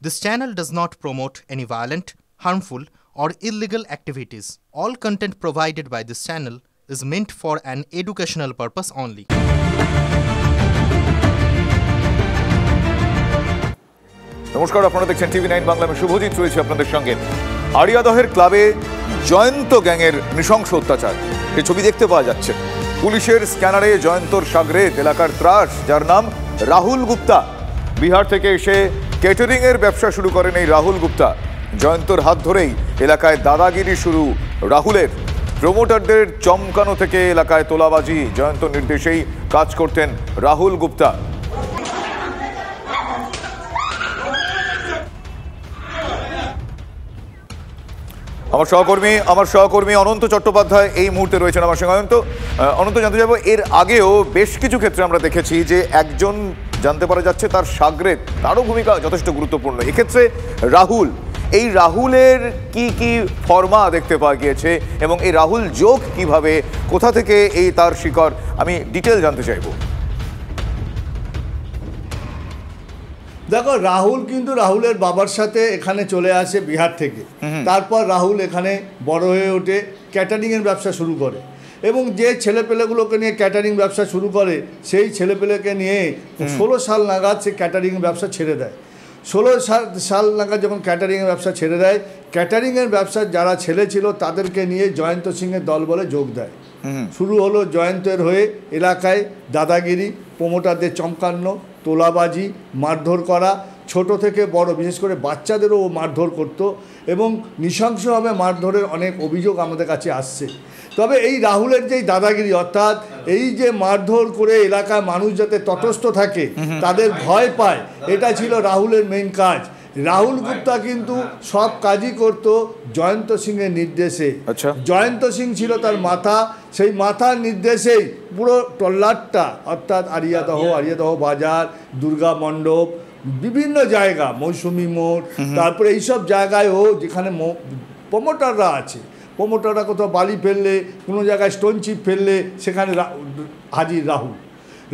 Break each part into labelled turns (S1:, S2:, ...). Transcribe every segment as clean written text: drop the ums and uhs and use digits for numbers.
S1: This channel does not promote any violent, harmful, or illegal activities. All content provided by this channel is meant for an educational purpose only.
S2: নমস্কার, আপনারা দেখছেন TV 9 Bangla. আমি শুভজিৎ রয়েছে আপনাদের সঙ্গে। আড়িয়াদহের ক্লাবে জয়ন্ত গ্যাংয়ের নৃশংস অত্যাচার, এই ছবি দেখতে পাওয়া যাচ্ছে। পুলিশের স্ক্যানারে জয়ন্তর সাগরেদ এলাকার ত্রাস, যার নাম রাহুল গুপ্তা। বিহার থেকে এসে কেটারিং এর ব্যবসা শুরু করেন এই রাহুল গুপ্তা। জয়ন্তর হাত ধরেই এলাকায় দাদাগিরি শুরু রাহুলের। প্রমোটারদের চমকানো থেকে এলাকায় তোলাবাজি, জয়ন্ত নির্দেশেই কাজ করতেন রাহুল গুপ্তা। আমার সহকর্মী অনন্ত চট্টোপাধ্যায় এই মুহূর্তে রয়েছেন আমার সঙ্গে। অনন্ত, জানতে যাবো, এর আগেও বেশ কিছু ক্ষেত্রে আমরা দেখেছি যে একজন জানতে পারা যাচ্ছে তার সাগরেদ, তারও ভূমিকা যথেষ্ট গুরুত্বপূর্ণ। এক্ষেত্রে এই রাহুলের কি কি ফর্মা দেখতে পাওয়া গিয়েছে এবং এই রাহুল যোগ কিভাবে, কোথা থেকে এই তার শিকড়, আমি ডিটেল জানতে চাইবো।
S3: দেখো, রাহুল কিন্তু রাহুলের বাবার সাথে এখানে চলে আসে বিহার থেকে। তারপর রাহুল এখানে বড় হয়ে ওঠে, ক্যাটারিংয়ের ব্যবসা শুরু করে এবং যে ছেলেপেলেগুলোকে নিয়ে ক্যাটারিং ব্যবসা শুরু করে সেই ছেলেপেলেকে নিয়ে 16 সাল নাগাদ সে ক্যাটারিং ব্যবসা ছেড়ে দেয়। 16 সাল নাগাদ যখন ক্যাটারিংয়ের ব্যবসা ছেড়ে দেয়, ক্যাটারিংয়ের ব্যবসার যারা ছেলে ছিল তাদেরকে নিয়ে জয়ন্ত সিংয়ের দল বলে যোগ দেয়। শুরু হলো জয়ন্তের হয়ে এলাকায় দাদাগিরি, প্রমোটারদের চমকানো, তোলাবাজি, মারধর করা, ছোট থেকে বড় বিশেষ করে বাচ্চাদেরও ও মারধর করতো এবং নৃশংসভাবে মারধরের অনেক অভিযোগ আমাদের কাছে আসছে। তবে এই রাহুলের যেই দাদাগিরি, অর্থাৎ এই যে মারধর করে এলাকায় মানুষ যাতে তটস্থ থাকে, তাদের ভয় পায়, এটা ছিল রাহুলের মেইন কাজ। রাহুল গুপ্তা কিন্তু সব কাজই করত জয়ন্ত সিংয়ের নির্দেশে। জয়ন্ত সিং ছিল তার মাথা, সেই মাথার নির্দেশেই পুরো টল্লাটটা, অর্থাৎ আড়িয়াদহ বাজার, দুর্গা মণ্ডপ, বিভিন্ন জায়গা, মৌসুমি মোড়, তারপরে এইসব জায়গায় যেখানে প্রমোটাররা আছে, প্রমোটাররা কোথাও বালি ফেললে, কোনো জায়গায় স্টোন চিপ ফেললে, সেখানে হাজির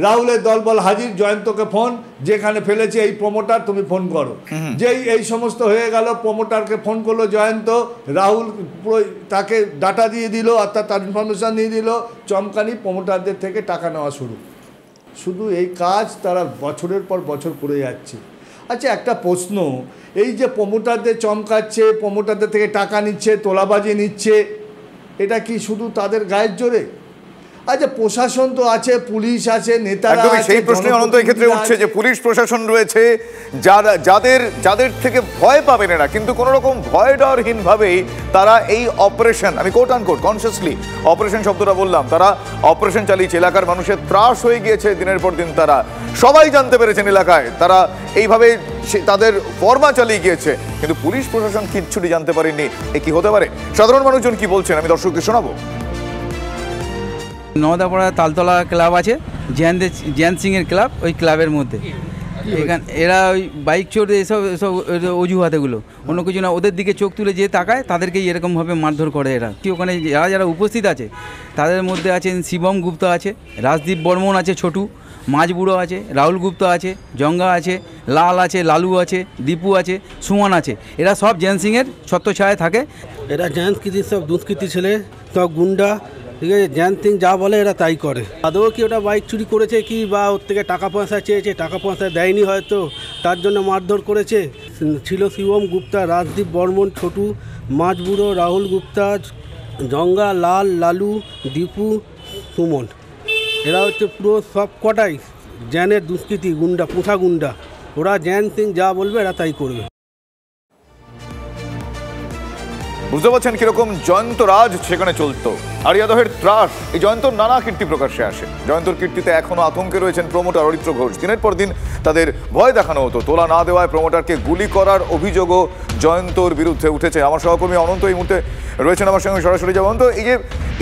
S3: রাহুলের দলবল হাজির। জয়ন্তকে ফোন, যেখানে ফেলেছে এই প্রমোটার, তুমি ফোন করো। যেই এই সমস্ত হয়ে গেল, প্রমোটারকে ফোন করলো জয়ন্ত, রাহুল পুরো তাকে ডাটা দিয়ে দিল, অর্থাৎ তার ইনফরমেশান দিয়ে দিল, চমকানি, প্রমোটারদের থেকে টাকা নেওয়া শুধু এই কাজ তারা বছরের পর বছর করে যাচ্ছে। আচ্ছা, একটা প্রশ্ন, এই যে প্রমোটারদের চমকাচ্ছে, প্রমোটারদের থেকে টাকা নিচ্ছে, তোলাবাজি নিচ্ছে, এটা কি শুধু তাদের গায়ের জোরে? আচ্ছা, প্রশাসন তো আছে, পুলিশ আছে, নেতারা আছে।
S2: সেই প্রশ্নে অনন্ত এই ক্ষেত্রে উঠছে যে পুলিশ প্রশাসন রয়েছে, যাদের থেকে ভয় পাবেন এরা, কিন্তু কোনো রকম ভয় ডরহীন ভাবেই তারা এই অপারেশন, আমি কোট আনকোট কনসিয়াসলি অপারেশন শব্দটা বললাম, তারা অপারেশন চালিয়েছে। এলাকার মানুষের ত্রাস হয়ে গিয়েছে দিনের পর দিন, তারা সবাই জানতে পেরেছেন এলাকায়, তারা এইভাবে তাদের ফর্মা চালিয়ে গিয়েছে, কিন্তু পুলিশ প্রশাসন কিচ্ছুটি জানতে পারেনি। এ কি হতে পারে? সাধারণ মানুষজন কি বলছেন আমি দর্শকদের শোনাবো।
S4: নওদাপাড়া তালতলা ক্লাব আছে, জ্যান সিংয়ের ক্লাব, ওই ক্লাবের মধ্যে এখানে এরা ওই বাইক চোর এসব অজুহাতেগুলো, অন্য কিছু না, ওদের দিকে চোখ তুলে যে তাকায় তাদেরকেই এরকমভাবে মারধর করে এরা। কি ওখানে যারা উপস্থিত আছে তাদের মধ্যে আছেন শিবম গুপ্তা আছে, রাজদীপ বর্মন আছে, ছোটু মাঝবুড়ো আছে, রাহুল গুপ্তা আছে, জঙ্গা আছে, লাল আছে, লালু আছে, দীপু আছে, সুমন আছে। এরা সব জ্যান সিংয়ের ছত্রছায়ায় থাকে।
S5: এরা জ্যান কৃতির সব দুষ্কৃতী ছেলে, সব গুন্ডা, ঠিক আছে। জ্যান সিং যা বলে এরা তাই করে। আদৌ কি ওটা বাইক চুরি করেছে কি, বা ওর থেকে টাকা পয়সা চেয়েছে, টাকা পয়সা দেয়নি হয়তো, তার জন্য মারধর করেছে। ছিল শিবম গুপ্তা, রাজদীপ বর্মন, ছোটু মাঝবুড়ো, রাহুল গুপ্তা, জঙ্গা, লাল, লালু, দীপু, সুমন। এরা হচ্ছে পুরো সব কটাই জ্যানের দুষ্কৃতী গুন্ডা, পুঁথা গুন্ডা। ওরা জ্যান সিং যা বলবে এরা তাই করবে।
S2: বুঝতে পারছেন কিরকম জয়ন্ত রাজ সেখানে চলতো। আড়িয়াদহের ত্রাস, এই জয়ন্তর নানা কীর্তি প্রকাশ্যে আসে। জয়ন্তর কীর্তিতে এখনো আতঙ্কে রয়েছেন প্রমোটার অরিত্র ঘোষ। দিনের পর দিন তাদের ভয় দেখানো হতো, তোলা না দেওয়ায় প্রমোটারকে গুলি করার অভিযোগও জয়ন্তর বিরুদ্ধে উঠেছে। আমার সহকর্মী অনন্ত এই মুহূর্তে রয়েছেন আমার সঙ্গে, সরাসরি যাব। অনন্ত, এই যে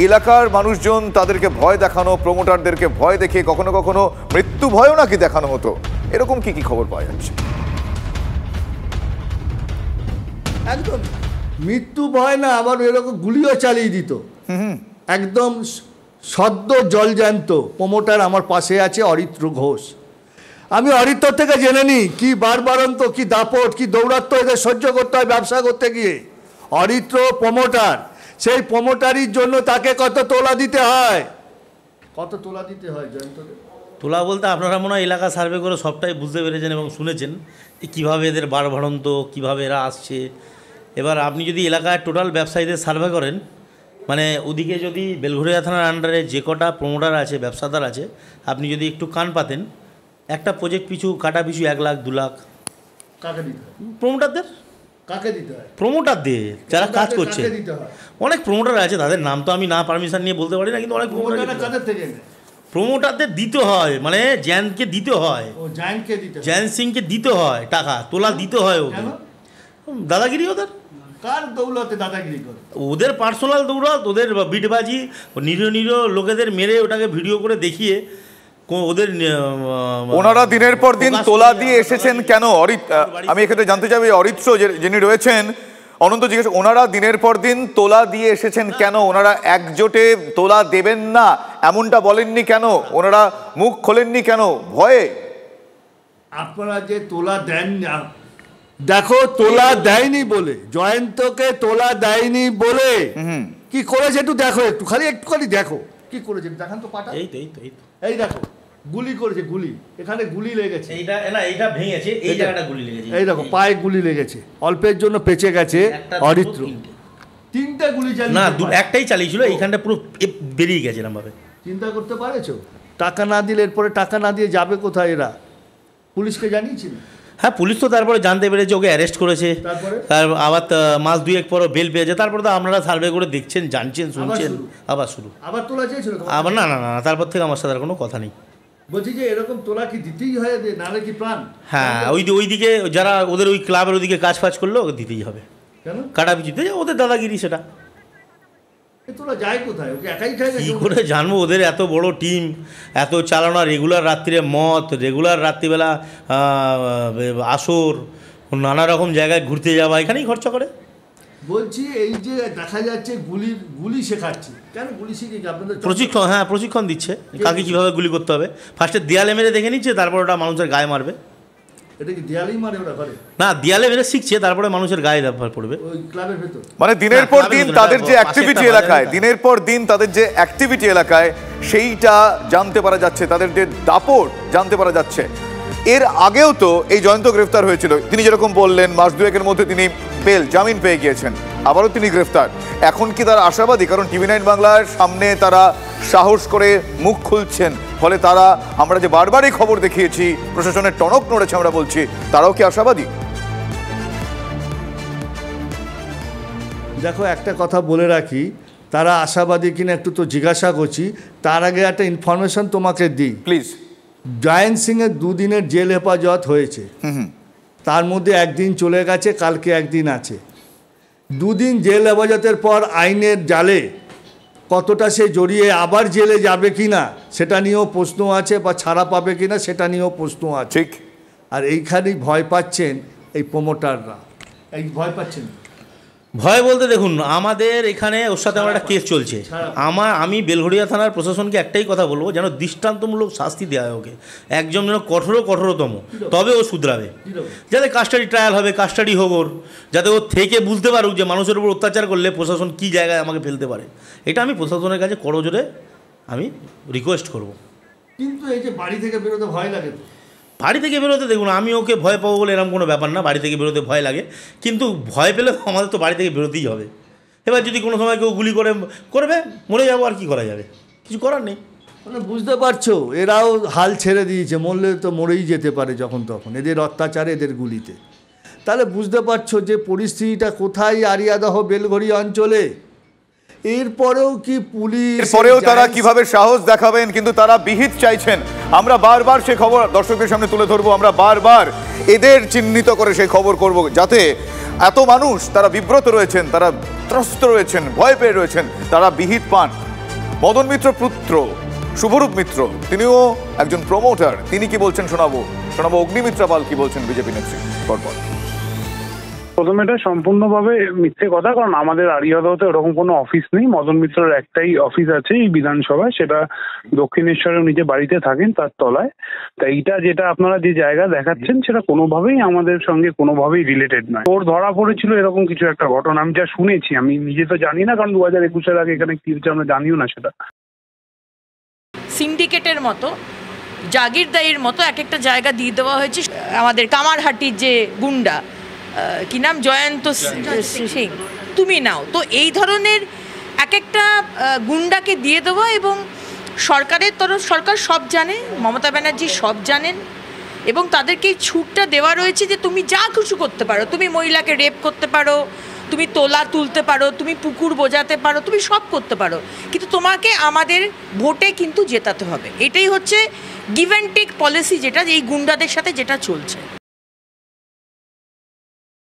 S2: এলাকার মানুষজন তাদেরকে ভয় দেখানো, প্রমোটারদেরকে ভয় দেখিয়ে কখনো কখনো মৃত্যু ভয়ও নাকি দেখানো হতো, এরকম কি কি খবর পাওয়া যাচ্ছে?
S3: একদম মৃত্যু ভয় না, আবার এরকম গুলিও চালিয়ে দিত। একদম সদ্য জলজ্যান্ত প্রমোটার আমার পাশে আছে, অরিত্র ঘোষ। আমি অরিত্র থেকে জেনে নিই কি বারবারন্ত, কি দাপট, কি দৌরাত্ম এদের সহ্য করতে হয় ব্যবসা করতে গিয়ে। অরিত্র প্রমোটার, সেই প্রমোটারির জন্য তাকে কত তোলা দিতে হয়, কত তোলা দিতে হয় জয়ন্তদের?
S6: তোলা বলতে আপনারা মনে হয় এলাকা সার্ভে করে সবটাই বুঝতে পেরেছেন এবং শুনেছেন কীভাবে এদের বাড়বাড়ন্ত, কীভাবে এরা আসছে। এবার আপনি যদি এলাকায় টোটাল ব্যবসায়ীদের সার্ভে করেন, মানে ওদিকে যদি বেলঘড়িয়া থানার আন্ডারে যে কটা প্রমোটার আছে, ব্যবসাদার আছে, আপনি যদি একটু কান পাতেন, একটা প্রজেক্ট পিছু কাটা পিছু 1 লাখ 2 লাখ
S3: কাকে দিতে হয়?
S6: প্রমোটারদের।
S3: কাকে দিতে হয়?
S6: প্রমোটারদের যারা কাজ করছে।
S3: কাকে দিতে হয়?
S6: অনেক প্রমোটার আছে, তাদের নাম তো আমি না পারমিশন নিয়ে বলতে পারি না, কিন্তু অনেক
S3: প্রমোটাররা কাদের থেকে নেয়?
S6: প্রমোটারদের দিতে হয়, মানে জ্যানকে দিতে হয়,
S3: ও জায়েন্টকে দিতে হয়,
S6: জ্যান সিংকে দিতে হয় টাকা, তোলা দিতে হয় ওদের। দাদাগিরি ওদের।
S3: কার দৌলতে দাদাগিরি করে?
S6: ওদের পার্সোনাল দৌলত, ওদের বিটবাজি, নিরীহ নিরীহ লোকেদের মেরে ওটাকে ভিডিও করে দেখিয়ে ওদের।
S2: ওনারা দিনের পর দিন তোলা দিয়ে এসেছেন কেন? আমি এক্ষেত্রে জানতে চাই অরিত্র যিনি রয়েছেন, অনন্ত জিজ্ঞেস, ওনারা দিনের পর দিন তোলা দিয়ে এসেছেন কেন? ওনারা একজোটে তোলা দেবেন না এমনটা বলেননি কেন? ওনারা মুখ খোলেননি কেন? ভয়ে?
S3: আপনারা যে তোলা দেন না, দেখো তোলা দেয়নি বলে, জয়ন্তকে তোলা দেয়নি বলে কি করেছে একটু দেখো, একটু খালি দেখো কি করেছে, দেখান তো পাটা।
S6: এই তো এই তো এই তো
S3: এই দেখো গুলি করেছে, গুলি, এখানে গুলি লেগেছে,
S6: এইটা না, এইটা ভেঙেছে, এই জায়গাটা গুলি লেগেছে,
S3: এই দেখো পায়ে গুলি লেগেছে, অল্পের জন্য পেঁচে গেছে অরিত্র। 3টে গুলি চালিয়ে
S6: না, একটাই চালিয়েছিল, এইখানটা পুরো বেরিয়ে গেছে এরকম ভাবে।
S3: চিন্তা করতে পারেছো? টাকা না দিলে, এরপরে টাকা না দিয়ে যাবে কোথায় এরা? পুলিশকে জানিয়েছিল?
S6: হ্যাঁ, পুলিশ তো তারপরে জানতে পেরেছে, ওকে অ্যারেস্ট করেছে, তার আবার মাস 2-1 পরও বেল পেয়েছে। তারপরে তো আপনারা সার্ভে করে দেখছেন, জানছেন, শুনছেন, আবার শুরু,
S3: আবার তোলা চেয়েছিল
S6: আবার। না না না, তারপর থেকে আমার সাথে আর কোনো কথা নেই।
S3: বলছি যে এরকম তোলা কি দিতেই হয়, নাহলে কি প্রাণ?
S6: হ্যাঁ, ওইদিকে যারা ওদের ওই ক্লাবের ওইদিকে কাজ ফাজ করলো ওকে দিতেই হবে।
S3: কেন?
S6: কাটা পিছুতে ওদের দাদাগিরি, সেটা
S3: তোলা যায় কোথায়? ওকে একাই খায়?
S6: কী করে জানবো? ওদের এত বড় টিম, এত চালানো, রেগুলার রাত্রিরে মদ, রেগুলার রাত্রিবেলা আসর, নানা রকম জায়গায় ঘুরতে যাওয়া, এখানেই খরচা করে।
S3: বলছি এই যে দেখা যাচ্ছে গুলি শেখাচ্ছে, কেন গুলি শিখে আপনাদের?
S6: প্রশিক্ষণ, হ্যাঁ প্রশিক্ষণ দিচ্ছে, কাকে কীভাবে গুলি করতে হবে। ফার্স্টে দেয়ালে মেরে দেখে নিচ্ছে, তারপর ওটা মানুষের গায়ে মারবে।
S3: এটা কি দেয়ালেই মারে ওরা ঘরে?
S6: না, দেয়ালে মেরে শিখছে, তারপরে মানুষের গায়ে ব্যবহার পড়বে
S3: ওই ক্লাবের ভেতর।
S2: মানে দিনের পর দিন তাদের যে অ্যাক্টিভিটি এলাকায়, দিনের পর দিন তাদের যে অ্যাক্টিভিটি এলাকায়, সেইটা জানতে পারা যাচ্ছে, তাদের যে দাপট জানতে পারা যাচ্ছে। এর আগেও তো এই জয়ন্ত গ্রেফতার হয়েছিল, তিনি যেরকম বললেন মাস 2-1-এর মধ্যে তিনি জামিন পেয়ে গিয়েছেন, আবারও তিনি গ্রেফতার। এখন কি তারা আশাবাদী? কারণ TV9 বাংলার সামনে তারা সাহস করে মুখ খুলছেন, ফলে তারা, আমরা যে বারবারই খবর দেখিয়েছি প্রশাসনের টনক নড়েছে, আমরা বলছি, তারাও কি আশাবাদী?
S3: দেখো একটা কথা বলে রাখি, তারা আশাবাদী কিনা একটু তো জিজ্ঞাসা করছি, তার আগে একটা ইনফরমেশন তোমাকে দিই
S2: প্লিজ।
S3: জয়ন্ত সিংয়ের 2 দিনের জেল হেফাজত হয়েছে, তার মধ্যে 1 দিন চলে গেছে, কালকে 1 দিন আছে। 2 দিন জেল হেফাজতের পর আইনের জালে কতটা সে জড়িয়ে আবার জেলে যাবে কিনা সেটা নিয়েও প্রশ্ন আছে, বা ছাড়া পাবে কিনা সেটা নিয়েও প্রশ্ন আছে।
S2: ঠিক।
S3: আর এইখানেই ভয় পাচ্ছেন এই প্রমোটাররা, এই ভয় পাচ্ছেন।
S6: ভয় বলতে দেখুন, আমাদের এখানে ওর সাথে আমার একটা কেস চলছে। আমি বেলঘড়িয়া থানার প্রশাসনকে একটাই কথা বলবো, যেন দৃষ্টান্তমূলক শাস্তি দেওয়া হয় ওকে, একজন যেন কঠোরতম, তবে ও শুধরাবে। যাতে কাস্টাডি ট্রায়াল হবে, কাস্টাডি হোক ওর, যাতে ও থেকে বুঝতে পারুক যে মানুষের উপর অত্যাচার করলে প্রশাসন কী জায়গায় আমাকে ফেলতে পারে। এটা আমি প্রশাসনের কাছে করজোরে আমি রিকোয়েস্ট করব।
S3: কিন্তু এই যে বাড়ি থেকে বেরোতে ভয় লাগে,
S6: বাড়ি থেকে বেরোতে দেখুন, আমি ওকে ভয় পাবো বলে এরকম কোনো ব্যাপার না, বাড়ি থেকে বেরোতে ভয় লাগে, কিন্তু ভয় পেলে আমাদের তো বাড়ি থেকে বেরোতেই হবে। এবার যদি কোনো সময় কেউ গুলি করবে, মরে যাবো, আর কি করা যাবে, কিছু করার নেই।
S3: মানে বুঝতে পারছো, এরাও হাল ছেড়ে দিয়েছে, মরলে তো মরেই যেতে পারে যখন তখন, এদের অত্যাচারে, এদের গুলিতে। তাহলে বুঝতে পারছো যে পরিস্থিতিটা কোথায় আরিয়াদহ বেলঘড়িয়া অঞ্চলে। এরপরেও কি পুলিশ,
S2: এরপরেও তারা কিভাবে সাহস দেখাবেন, কিন্তু তারা বিহিত চাইছেন। আমরা বারবার সেই খবর দর্শকদের সামনে তুলে ধরবো, আমরা বারবার এদের চিহ্নিত করে সেই খবর করব, যাতে এত মানুষ তারা বিব্রত রয়েছেন, তারা ত্রস্ত রয়েছেন, ভয় পেয়ে রয়েছেন, তারা বিহিত পান। মদন মিত্র পুত্র শুভরূপ মিত্র, তিনিও একজন প্রমোটার, তিনি কি বলছেন শোনাবো। অগ্নিমিত্রা পাল কি বলছেন বিজেপি নেত্রী। পরপর
S7: প্রথমে এটা সম্পূর্ণভাবে মিথ্যে কথা, কারণ আমাদের আড়িয়াদহতে ওরকম কোনো অফিস নেই। মদন মিত্রের একটাই অফিস আছে এই বিধানসভায়, সেটা দক্ষিণেশ্বরের নিজে বাড়িতে থাকেন তার তলায়। তা এইটা যেটা আপনারা যে জায়গা দেখাচ্ছেন সেটা কোনোভাবেই আমাদের সঙ্গে কোনোভাবেই রিলেটেড নয়। ওর ধরা পড়েছিল এরকম কিছু একটা ঘটনা, আমি যা শুনেছি, আমি নিজে তো জানি না, কারণ 2021-এর আগে এখানে কি হচ্ছে আমরা জানিও না সেটা।
S8: সিন্ডিকেটের মতো, জাগিরদারির মতো এক একটা জায়গা দিয়ে দেওয়া হয়েছে। আমাদের কামারহাটির যে গুন্ডা, কি নাম, জয়ন্ত সিং, তুমি নাও তো, এই ধরনের এক একটা গুন্ডাকে দিয়ে দেওয়া। এবং সরকারের সরকার সব জানে, মমতা ব্যানার্জি সব জানেন, এবং তাদেরকে এই ছুটটা দেওয়া রয়েছে যে তুমি যা কিছু করতে পারো, তুমি মহিলাকে রেপ করতে পারো, তুমি তোলা তুলতে পারো, তুমি পুকুর বোঝাতে পারো, তুমি সব করতে পারো, কিন্তু তোমাকে আমাদের ভোটে কিন্তু জেতাতে হবে। এটাই হচ্ছে গিভ অ্যান্ড টেক পলিসি, যেটা এই গুন্ডাদের সাথে যেটা চলছে।